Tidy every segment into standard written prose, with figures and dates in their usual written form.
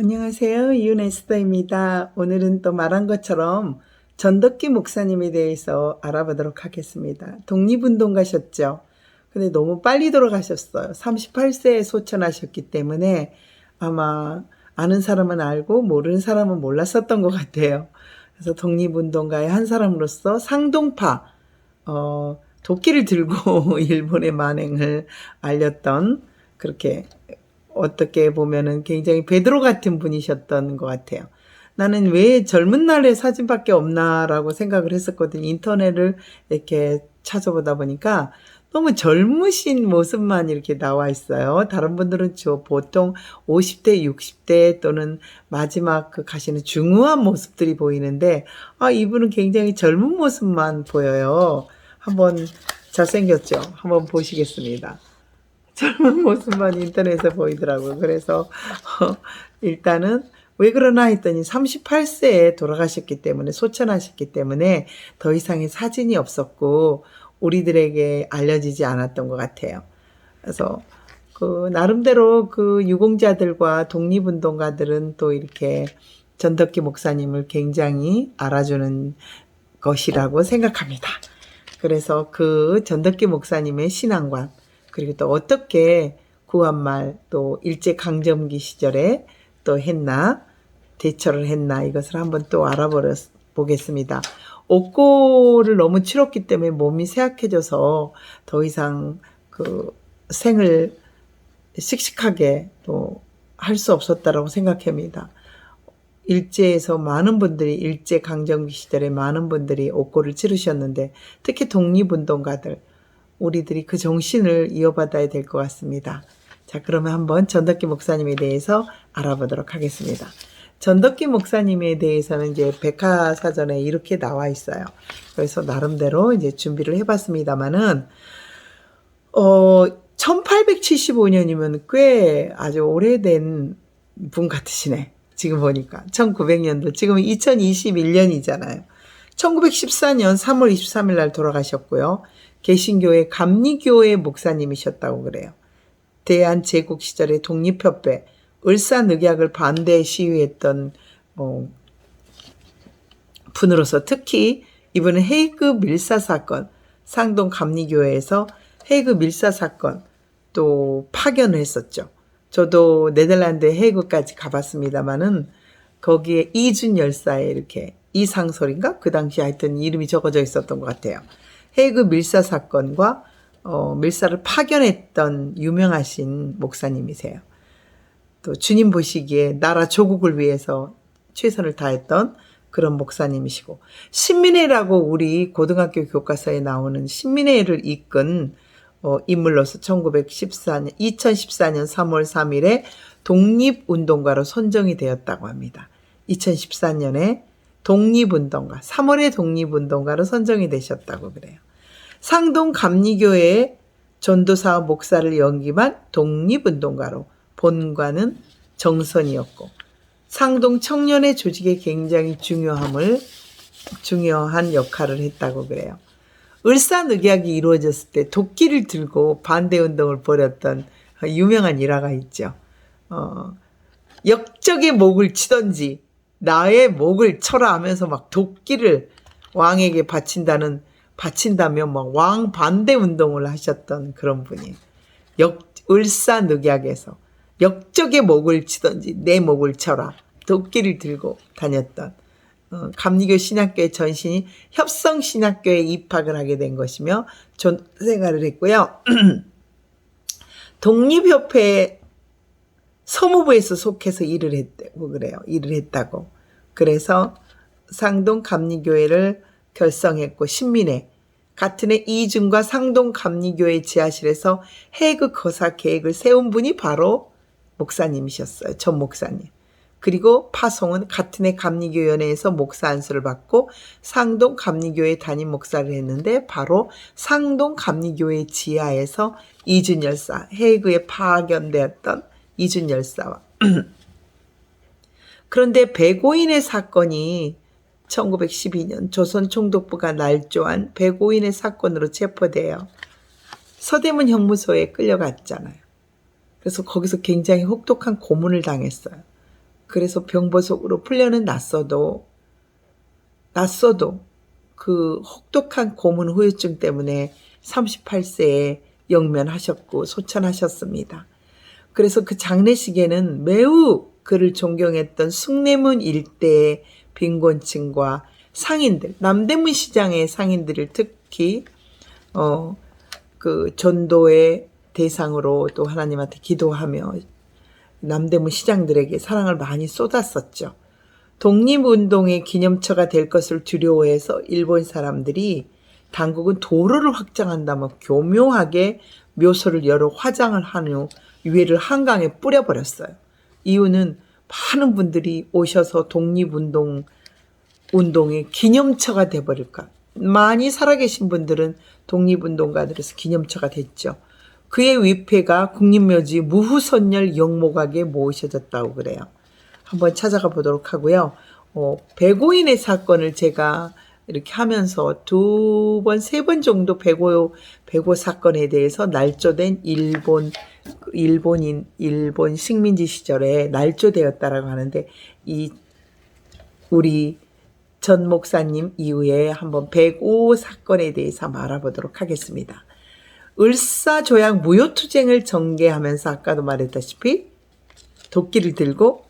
안녕하세요. 이윤에스더입니다. 오늘은 또 말한 것처럼 전덕기 목사님에 대해서 알아보도록 하겠습니다. 독립운동 가셨죠? 근데 너무 빨리 돌아가셨어요. 38세에 소천하셨기 때문에 아마 아는 사람은 알고 모르는 사람은 몰랐었던 것 같아요. 그래서 독립운동가의 한 사람으로서 상동파, 도끼를 들고 일본의 만행을 알렸던 그렇게 어떻게 보면은 굉장히 베드로 같은 분이셨던 것 같아요. 나는 왜 젊은 날의 사진밖에 없나라고 생각을 했었거든요. 인터넷을 이렇게 찾아보다 보니까 너무 젊으신 모습만 이렇게 나와 있어요. 다른 분들은 보통 50대, 60대 또는 마지막 가시는 중후한 모습들이 보이는데, 이분은 굉장히 젊은 모습만 보여요. 한번 잘생겼죠? 한번 보시겠습니다. 젊은 모습만 인터넷에 보이더라고요. 그래서 일단은 왜 그러나 했더니 38세에 돌아가셨기 때문에, 소천하셨기 때문에 더 이상의 사진이 없었고 우리들에게 알려지지 않았던 것 같아요. 그래서 나름대로 유공자들과 독립운동가들은 또 이렇게 전덕기 목사님을 굉장히 알아주는 것이라고 생각합니다. 그래서 전덕기 목사님의 신앙관, 그리고 또 어떻게 구한말, 또 일제강점기 시절에 또 했나, 대처를 했나, 이것을 한번 또 알아보겠습니다. 옥고를 너무 치렀기 때문에 몸이 쇠약해져서 더 이상 생을 씩씩하게 또 할 수 없었다라고 생각합니다. 일제에서 많은 분들이, 일제강점기 시절에 많은 분들이 옥고를 치르셨는데, 특히 독립운동가들, 우리들이 그 정신을 이어받아야 될 것 같습니다. 자, 그러면 한번 전덕기 목사님에 대해서 알아보도록 하겠습니다. 전덕기 목사님에 대해서는 이제 백화사전에 이렇게 나와 있어요. 그래서 나름대로 이제 준비를 해봤습니다만은, 1875년이면 꽤 아주 오래된 분 같으시네. 지금 보니까. 1900년도, 지금은 2021년이잖아요. 1914년 3월 23일 날 돌아가셨고요. 개신교회 감리교회 목사님이셨다고 그래요. 대한제국 시절에 독립협회, 을사늑약을 반대 시위했던 분으로서 특히 이분은 헤이그 밀사사건, 상동 감리교회에서 헤이그 밀사사건 또 파견을 했었죠. 저도 네덜란드 헤이그까지 가봤습니다만은 거기에 이준 열사의 이렇게 이상설인가? 그 당시 하여튼 이름이 적어져 있었던 것 같아요. 헤이그 밀사 사건과 밀사를 파견했던 유명하신 목사님이세요. 또 주님 보시기에 나라 조국을 위해서 최선을 다했던 그런 목사님이시고, 신민회라고 우리 고등학교 교과서에 나오는 신민회를 이끈 인물로서 2014년 3월 3일에 독립운동가로 선정이 되었다고 합니다. 2014년에 독립운동가, 3월에 독립운동가로 선정이 되셨다고 그래요. 상동 감리교회의 전도사와 목사를 연기한 독립운동가로 본관은 정선이었고, 상동 청년의 조직에 굉장히 중요한 역할을 했다고 그래요. 을사늑약이 이루어졌을 때 도끼를 들고 반대운동을 벌였던 유명한 일화가 있죠. 역적의 목을 치던지 나의 목을 쳐라 하면서 막 도끼를 왕에게 바친다며 막 왕 반대 운동을 하셨던 그런 분이 을사늑약에서 역적의 목을 치던지 내 목을 쳐라 도끼를 들고 다녔던 감리교 신학교의 전신이 협성신학교에 입학을 하게 된 것이며 생활을 했고요. 독립협회 서무부에서 속해서 일을 했다고 그래요. 그래서 상동 감리교회를 결성했고, 신민회 같은 해 이준과 상동 감리교회 지하실에서 헤이그 거사 계획을 세운 분이 바로 목사님이셨어요. 전 목사님. 그리고 파송은 같은 해 감리교연회에서 목사 안수를 받고 상동 감리교회 담임 목사를 했는데, 바로 상동 감리교회 지하에서 이준 열사, 헤이그에 파견되었던 이준 열사와 그런데 백오인의 사건이 1912년 조선 총독부가 날조한 백오인의 사건으로 체포돼요. 서대문 형무소에 끌려갔잖아요. 그래서 거기서 굉장히 혹독한 고문을 당했어요. 그래서 병보속으로 풀려는 낫서도 그 혹독한 고문 후유증 때문에 38세에 영면하셨고 소천하셨습니다. 그래서 그 장례식에는 매우 그를 존경했던 숭례문 일대의 빈곤층과 상인들, 남대문 시장의 상인들을 특히 그 전도의 대상으로 또 하나님한테 기도하며 남대문 시장들에게 사랑을 많이 쏟았었죠. 독립운동의 기념처가 될 것을 두려워해서 일본 사람들이 당국은 도로를 확장한다며 교묘하게 묘소를 여러 화장을 한 후 유해를 한강에 뿌려버렸어요. 이유는 많은 분들이 오셔서 독립운동의 기념처가 돼버릴까. 많이 살아계신 분들은 독립운동가들에서 기념처가 됐죠. 그의 위패가 국립묘지 무후선열 영목악에 모셔졌다고 그래요. 한번 찾아가 보도록 하고요. 백오인의 사건을 제가 이렇게 하면서 2번, 3번 정도 백오 사건에 대해서 날조된 일본 식민지 시절에 날조되었다라고 하는데, 우리 전 목사님 이후에 한번 백오 사건에 대해서 한번 알아보도록 하겠습니다. 을사조약 무효투쟁을 전개하면서 아까도 말했다시피 도끼를 들고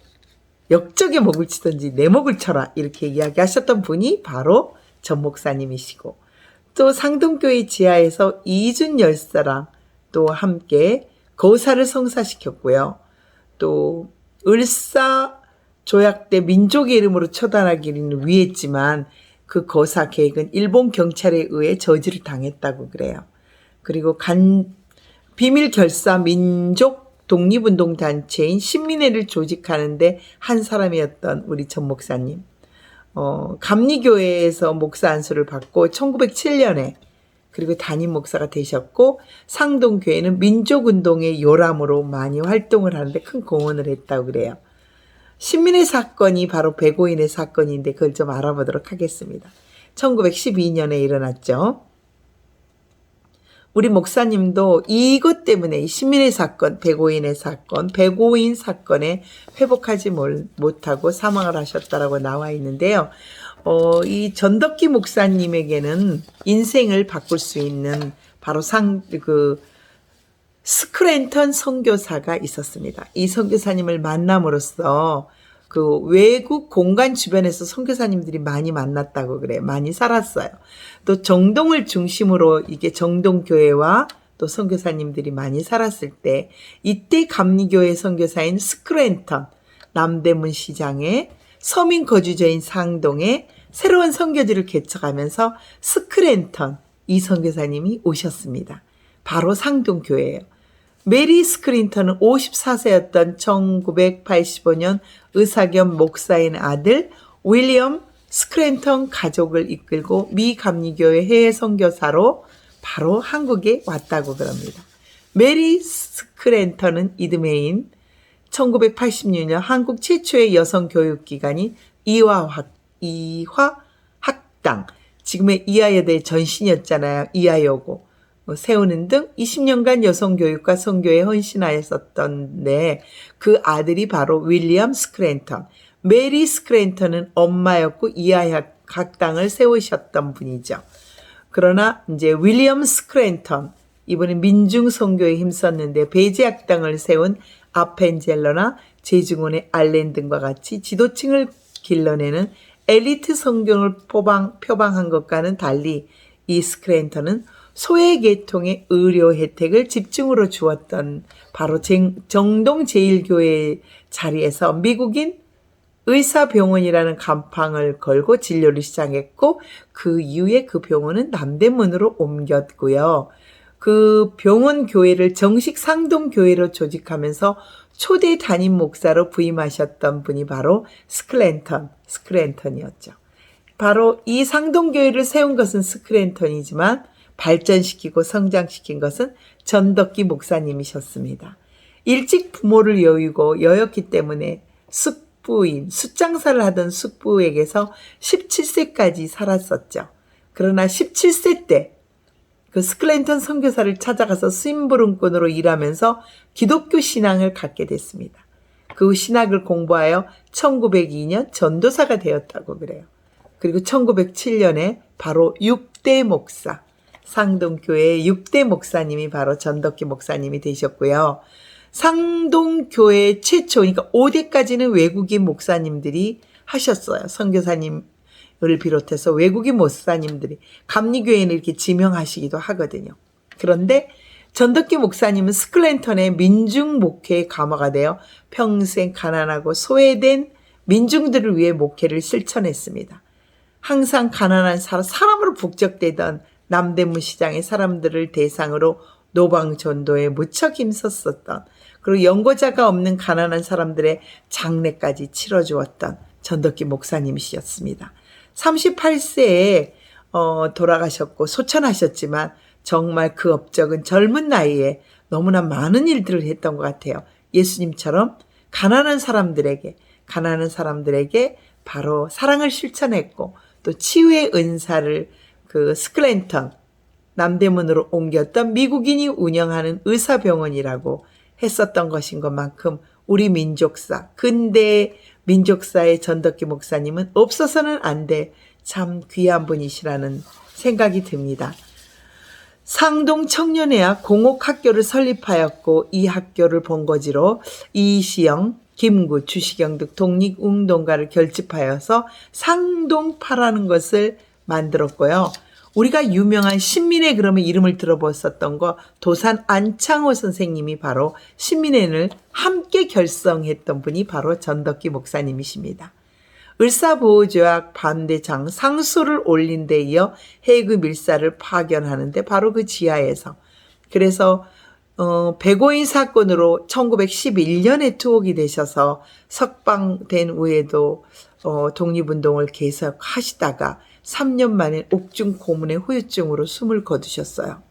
역적의 목을 치든지 내 목을 쳐라 이렇게 이야기하셨던 분이 바로 전 목사님이시고, 또 상동교회 지하에서 이준 열사랑 또 함께 거사를 성사시켰고요. 또 을사조약 때 민족의 이름으로 처단하기는 위했지만 그 거사 계획은 일본 경찰에 의해 저지를 당했다고 그래요. 그리고 비밀 결사 민족 독립운동 단체인 신민회를 조직하는데 한 사람이었던 우리 전 목사님. 감리교회에서 목사 안수를 받고 1907년에 그리고 담임 목사가 되셨고, 상동교회는 민족운동의 요람으로 많이 활동을 하는데 큰 공헌을 했다고 그래요. 신민회 사건이 바로 백오인의 사건인데 그걸 좀 알아보도록 하겠습니다. 1912년에 일어났죠. 우리 목사님도 이것 때문에 이 신민의 사건, 백오인 사건에 회복하지 못하고 사망을 하셨다라고 나와 있는데요. 이 전덕기 목사님에게는 인생을 바꿀 수 있는 바로 스크랜턴 선교사가 있었습니다. 이 선교사님을 만남으로써 그 외국 공간 주변에서 선교사님들이 많이 만났다고 그래요. 많이 살았어요. 또 정동을 중심으로 이게 정동교회와 또 선교사님들이 많이 살았을 때, 이때 감리교회 선교사인 스크랜턴, 남대문 시장에 서민 거주지인 상동에 새로운 선교지를 개척하면서 스크랜턴 이 선교사님이 오셨습니다. 바로 상동교회예요. 메리 스크린턴은 54세였던 1985년 의사 겸 목사인 아들 윌리엄 스크랜턴 가족을 이끌고 미 감리교회 해외 선교사로 바로 한국에 왔다고 그럽니다. 메리 스크랜턴은 이듬해인 1986년 한국 최초의 여성 교육기관인 이화학당, 지금의 이화여대 전신이었잖아요. 이화여고. 세우는 등 20년간 여성교육과 선교에 헌신하였었던데, 그 아들이 바로 윌리엄 스크랜턴, 메리 스크랜턴은 엄마였고 이화학당을 세우셨던 분이죠. 그러나 이제 윌리엄 스크랜턴, 이번에 민중선교에 힘썼는데 배제학당을 세운 아펜젤러나 제중원의 알렌 등과 같이 지도층을 길러내는 엘리트 성경을 표방한 것과는 달리 이 스크랜턴은 소외계통의 의료 혜택을 집중으로 주었던 바로 정동 제1교회 자리에서 미국인 의사병원이라는 간판을 걸고 진료를 시작했고, 그 이후에 그 병원은 남대문으로 옮겼고요. 그 병원 교회를 정식 상동교회로 조직하면서 초대 담임 목사로 부임하셨던 분이 바로 스크랜턴이었죠. 바로 이 상동교회를 세운 것은 스크랜턴이지만 발전시키고 성장시킨 것은 전덕기 목사님이셨습니다. 일찍 부모를 여였기 때문에 숫장사를 하던 숙부에게서 17세까지 살았었죠. 그러나 17세 때 그 스클랜턴 선교사를 찾아가서 심부름꾼으로 일하면서 기독교 신앙을 갖게 됐습니다. 그 신학을 공부하여 1902년 전도사가 되었다고 그래요. 그리고 1907년에 바로 6대 목사, 상동교회의 6대 목사님이 바로 전덕기 목사님이 되셨고요. 상동교회 최초, 그러니까 5대까지는 외국인 목사님들이 하셨어요. 선교사님을 비롯해서 외국인 목사님들이 감리교회는 이렇게 지명하시기도 하거든요. 그런데 전덕기 목사님은 스클랜턴의 민중 목회의 감화가 되어 평생 가난하고 소외된 민중들을 위해 목회를 실천했습니다. 항상 가난한 사람으로 북적대던 남대문 시장의 사람들을 대상으로 노방 전도에 무척 힘썼었던, 그리고 연고자가 없는 가난한 사람들의 장례까지 치러주었던 전덕기 목사님이셨습니다. 38세에 돌아가셨고 소천하셨지만 정말 그 업적은 젊은 나이에 너무나 많은 일들을 했던 것 같아요. 예수님처럼 가난한 사람들에게 바로 사랑을 실천했고, 또 치유의 은사를 그 스클랜턴 남대문으로 옮겼던 미국인이 운영하는 의사병원이라고 했었던 것인 것만큼 우리 민족사, 근대 민족사의 전덕기 목사님은 없어서는 안 돼 참 귀한 분이시라는 생각이 듭니다. 상동 청년회와 공옥학교를 설립하였고, 이 학교를 본거지로 이시영, 김구, 주시경 등 독립운동가를 결집하여서 상동파라는 것을 만들었고요. 우리가 유명한 신민회, 그러면 이름을 들어보셨던 거, 도산 안창호 선생님이 바로 신민회를 함께 결성했던 분이 바로 전덕기 목사님이십니다. 을사보호조약 반대장 상수를 올린 데 이어 해그 밀사를 파견하는데 바로 그 지하에서, 그래서 백오인 사건으로 1911년에 투옥이 되셔서 석방된 후에도 독립운동을 계속 하시다가 3년 만에 옥중 고문의 후유증으로 숨을 거두셨어요.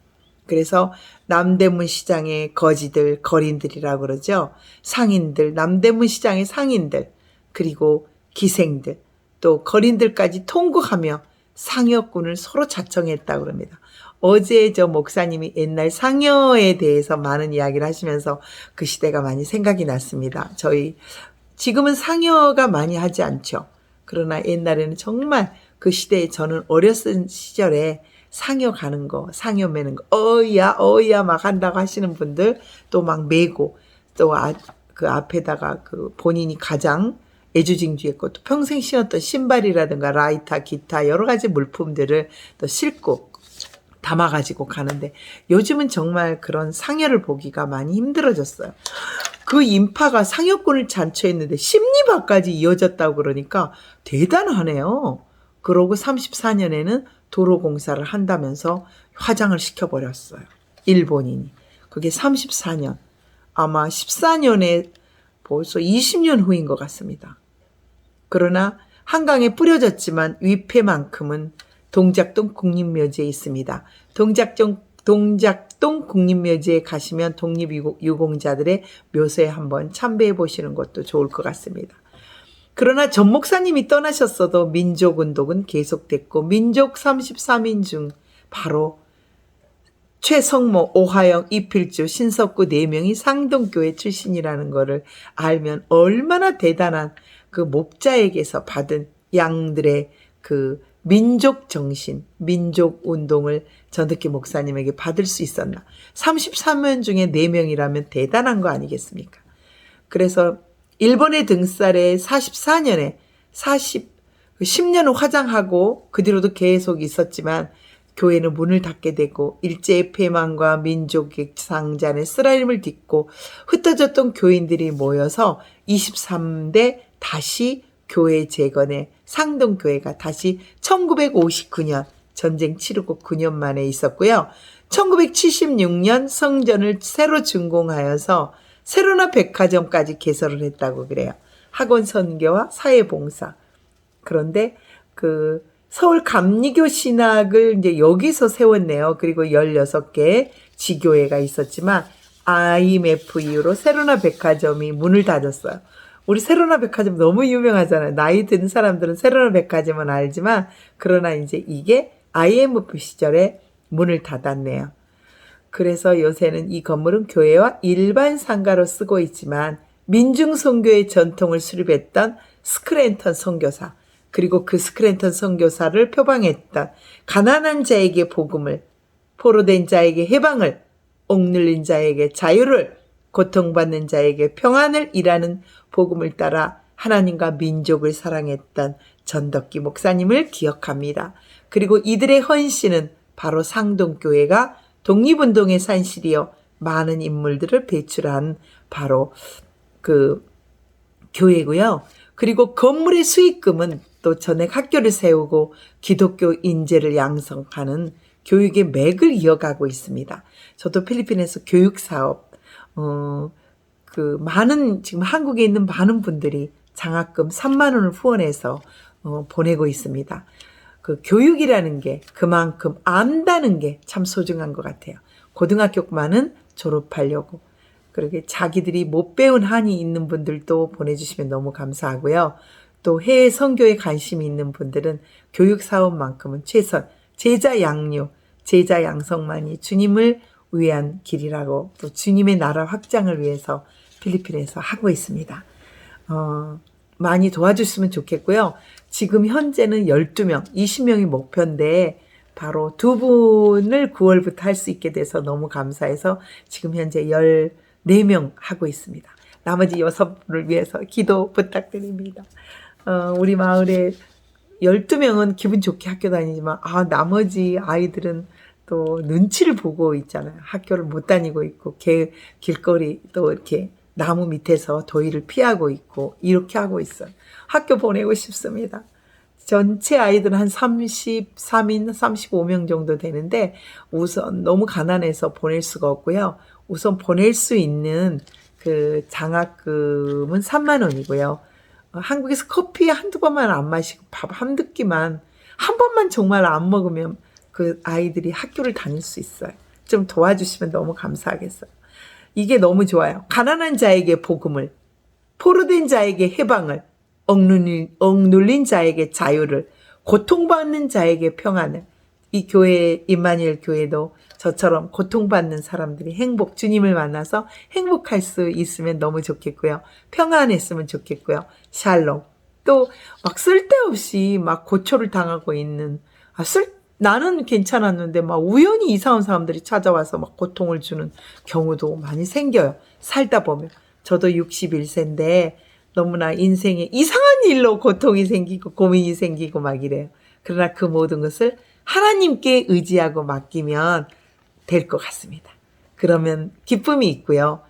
그래서 남대문 시장의 거지들, 거린들이라고 그러죠. 상인들, 남대문 시장의 상인들, 그리고 기생들, 또 거린들까지 통곡하며 상여꾼을 서로 자청했다고 합니다. 어제 저 목사님이 옛날 상여에 대해서 많은 이야기를 하시면서 그 시대가 많이 생각이 났습니다. 지금은 상여가 많이 하지 않죠. 그러나 옛날에는 정말 그 시대에, 저는 어렸을 시절에 상여 가는 거, 상여 매는 거, 어이야 막 한다고 하시는 분들, 또 막 매고, 또 그 앞에다가 그 본인이 가장 애주징주했고 또 평생 신었던 신발이라든가 라이터, 기타 여러 가지 물품들을 또 싣고 담아가지고 가는데, 요즘은 정말 그런 상여를 보기가 많이 힘들어졌어요. 그 인파가 상여꾼을 잔초했는데 심리박까지 이어졌다고 그러니까 대단하네요. 그러고 34년에는 도로공사를 한다면서 화장을 시켜버렸어요. 일본인이. 그게 34년. 아마 14년에 벌써 20년 후인 것 같습니다. 그러나 한강에 뿌려졌지만 위패만큼은 동작동 국립묘지에 있습니다. 동작동 국립묘지에 가시면 독립유공자들의 묘소에 한번 참배해 보시는 것도 좋을 것 같습니다. 그러나 전 목사님이 떠나셨어도 민족운동은 계속됐고, 민족 33인 중 바로 최성모, 오하영, 이필주, 신석구 4명이 상동교회 출신이라는 것을 알면 얼마나 대단한 그 목자에게서 받은 양들의 그 민족 정신, 민족 운동을 전덕기 목사님에게 받을 수 있었나. 33명 중에 4명이라면 대단한 거 아니겠습니까? 그래서 일본의 등살에 44년에 10년을 화장하고 그 뒤로도 계속 있었지만 교회는 문을 닫게 되고, 일제의 패망과 민족의 상잔의 쓰라림을 딛고 흩어졌던 교인들이 모여서 23대 다시 교회 재건에 상동교회가 다시 1959년 전쟁 치르고 9년 만에 있었고요. 1976년 성전을 새로 준공하여서 세로나 백화점까지 개설을 했다고 그래요. 학원 선교와 사회봉사. 그런데 그 서울 감리교 신학을 이제 여기서 세웠네요. 그리고 16개의 지교회가 있었지만 IMF 이후로 세로나 백화점이 문을 닫았어요. 우리 세로나 백화점 너무 유명하잖아요. 나이 든 사람들은 세로나 백화점은 알지만, 그러나 이제 이게 IMF 시절에 문을 닫았네요. 그래서 요새는 이 건물은 교회와 일반 상가로 쓰고 있지만 민중 선교의 전통을 수립했던 스크랜턴 선교사, 그리고 그 스크랜턴 선교사를 표방했던 가난한 자에게 복음을, 포로된 자에게 해방을, 억눌린 자에게 자유를, 고통받는 자에게 평안을 이라는 복음을 따라 하나님과 민족을 사랑했던 전덕기 목사님을 기억합니다. 그리고 이들의 헌신은 바로 상동교회가 독립운동의 산실이요 많은 인물들을 배출한 바로 그 교회고요. 그리고 건물의 수익금은 또 전액 학교를 세우고 기독교 인재를 양성하는 교육의 맥을 이어가고 있습니다. 저도 필리핀에서 교육사업, 지금 한국에 있는 많은 분들이 장학금 3만 원을 후원해서 보내고 있습니다. 그 교육이라는 게 그만큼 안다는 게 참 소중한 것 같아요. 고등학교만은 졸업하려고. 그렇게 자기들이 못 배운 한이 있는 분들도 보내주시면 너무 감사하고요. 또 해외 선교에 관심이 있는 분들은 교육 사업만큼은 최선, 제자 양육, 제자 양성만이 주님을 위한 길이라고, 또 주님의 나라 확장을 위해서 필리핀에서 하고 있습니다. 많이 도와주시면 좋겠고요. 지금 현재는 12명, 20명이 목표인데 바로 2분을 9월부터 할 수 있게 돼서 너무 감사해서 지금 현재 14명 하고 있습니다. 나머지 6분을 위해서 기도 부탁드립니다. 우리 마을에 12명은 기분 좋게 학교 다니지만 나머지 아이들은 또 눈치를 보고 있잖아요. 학교를 못 다니고 있고 길거리 또 이렇게 나무 밑에서 더위를 피하고 있고 이렇게 하고 있어요. 학교 보내고 싶습니다. 전체 아이들은 한 33인, 35명 정도 되는데 우선 너무 가난해서 보낼 수가 없고요. 우선 보낼 수 있는 그 장학금은 3만 원이고요. 한국에서 커피 한두 번만 안 마시고 밥 한두 끼만 한 번만 정말 안 먹으면 그 아이들이 학교를 다닐 수 있어요. 좀 도와주시면 너무 감사하겠어요. 이게 너무 좋아요. 가난한 자에게 복음을, 포로된 자에게 해방을, 억눌린 자에게 자유를, 고통받는 자에게 평안을. 이 교회, 임마누엘 교회도 저처럼 고통받는 사람들이 주님을 만나서 행복할 수 있으면 너무 좋겠고요. 평안했으면 좋겠고요. 샬롬. 또 막 쓸데없이 막 고초를 당하고 있는, 나는 괜찮았는데 막 우연히 이상한 사람들이 찾아와서 막 고통을 주는 경우도 많이 생겨요. 살다 보면. 저도 61세인데 너무나 인생에 이상한 일로 고통이 생기고 고민이 생기고 막 이래요. 그러나 그 모든 것을 하나님께 의지하고 맡기면 될 것 같습니다. 그러면 기쁨이 있고요.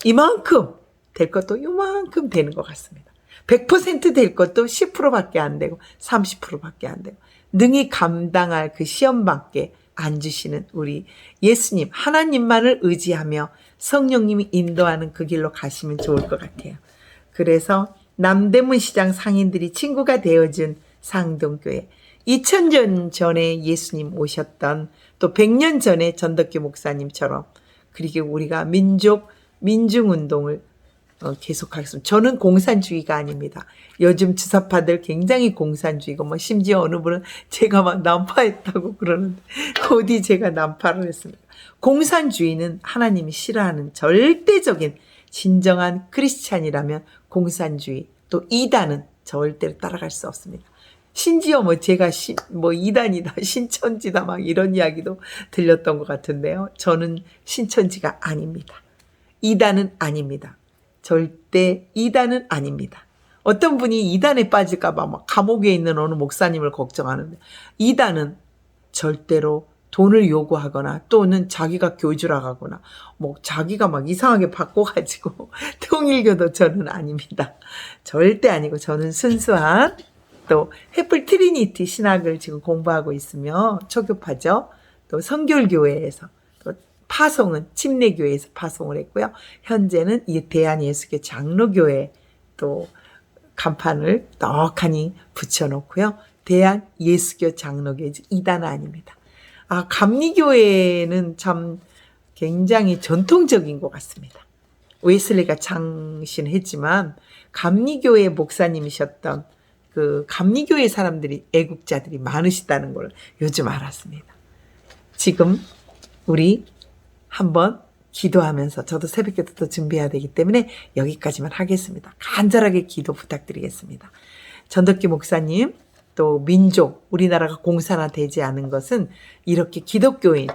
이만큼 될 것도 요만큼 되는 것 같습니다. 100% 될 것도 10%밖에 안 되고 30%밖에 안 되고 능히 감당할 그 시험밖에 안 주시는 우리 예수님, 하나님만을 의지하며 성령님이 인도하는 그 길로 가시면 좋을 것 같아요. 그래서 남대문 시장 상인들이 친구가 되어준 상동교회, 2000년 전에 예수님 오셨던, 또 100년 전에 전덕기 목사님처럼, 그리고 우리가 민중운동을 계속하겠습니다. 저는 공산주의가 아닙니다. 요즘 주사파들 굉장히 공산주의고, 심지어 어느 분은 제가 막 난파했다고 그러는데, 어디 제가 난파를 했습니다. 공산주의는 하나님이 싫어하는 절대적인 진정한 크리스찬이라면 공산주의, 또 이단은 절대로 따라갈 수 없습니다. 심지어 제가 이단이다, 신천지다 막 이런 이야기도 들렸던 것 같은데요. 저는 신천지가 아닙니다. 이단은 아닙니다. 절대 이단은 아닙니다. 어떤 분이 이단에 빠질까봐 막 감옥에 있는 어느 목사님을 걱정하는데, 이단은 절대로 돈을 요구하거나 또는 자기가 교주라거나 자기가 막 이상하게 바꿔가지고 통일교도 저는 아닙니다. 절대 아니고 저는 순수한 또 햇불 트리니티 신학을 지금 공부하고 있으며 초교파죠. 또 성결교회에서 또 파송은 침례교회에서 파송을 했고요. 현재는 이 대한예수교 장로교회 또 간판을 떡하니 붙여놓고요. 대한예수교 장로교회, 이단 아닙니다. 감리교회는 참 굉장히 전통적인 것 같습니다. 웨슬리가 창신했지만 감리교회 목사님이셨던 그 감리교회 사람들이 애국자들이 많으시다는 걸 요즘 알았습니다. 지금 우리 한번 기도하면서 저도 새벽기도 또 준비해야 되기 때문에 여기까지만 하겠습니다. 간절하게 기도 부탁드리겠습니다. 전덕기 목사님, 또 민족, 우리나라가 공산화되지 않은 것은 이렇게 기독교인,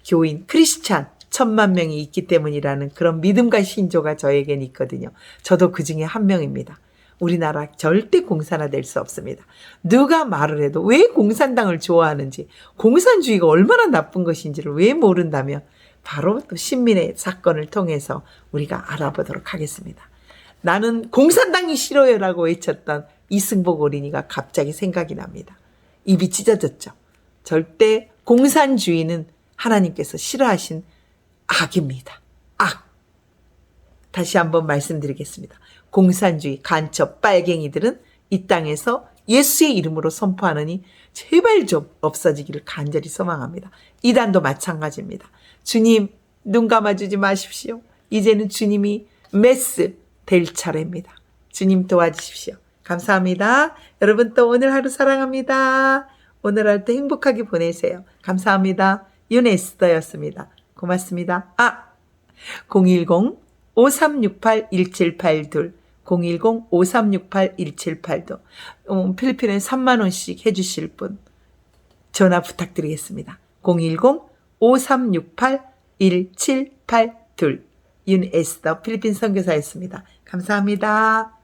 교인, 크리스찬 1000만 명이 있기 때문이라는 그런 믿음과 신조가 저에겐 있거든요. 저도 그 중에 한 명입니다. 우리나라 절대 공산화될 수 없습니다. 누가 말을 해도 왜 공산당을 좋아하는지, 공산주의가 얼마나 나쁜 것인지를 왜 모른다면 바로 또 신민의 사건을 통해서 우리가 알아보도록 하겠습니다. 나는 공산당이 싫어요라고 외쳤던 이승복 어린이가 갑자기 생각이 납니다. 입이 찢어졌죠. 절대 공산주의는 하나님께서 싫어하신 악입니다. 악. 다시 한번 말씀드리겠습니다. 공산주의, 간첩, 빨갱이들은 이 땅에서 예수의 이름으로 선포하느니 제발 좀 없어지기를 간절히 소망합니다. 이단도 마찬가지입니다. 주님, 눈 감아주지 마십시오. 이제는 주님이 메스 될 차례입니다. 주님 도와주십시오. 감사합니다. 여러분 또 오늘 하루 사랑합니다. 오늘 하루도 행복하게 보내세요. 감사합니다. 윤에스더였습니다. 고맙습니다. 010-5368-1782 010-5368-1782 필리핀에 3만 원씩 해주실 분 전화 부탁드리겠습니다. 010-5368-1782 윤에스더 필리핀 선교사였습니다. 감사합니다.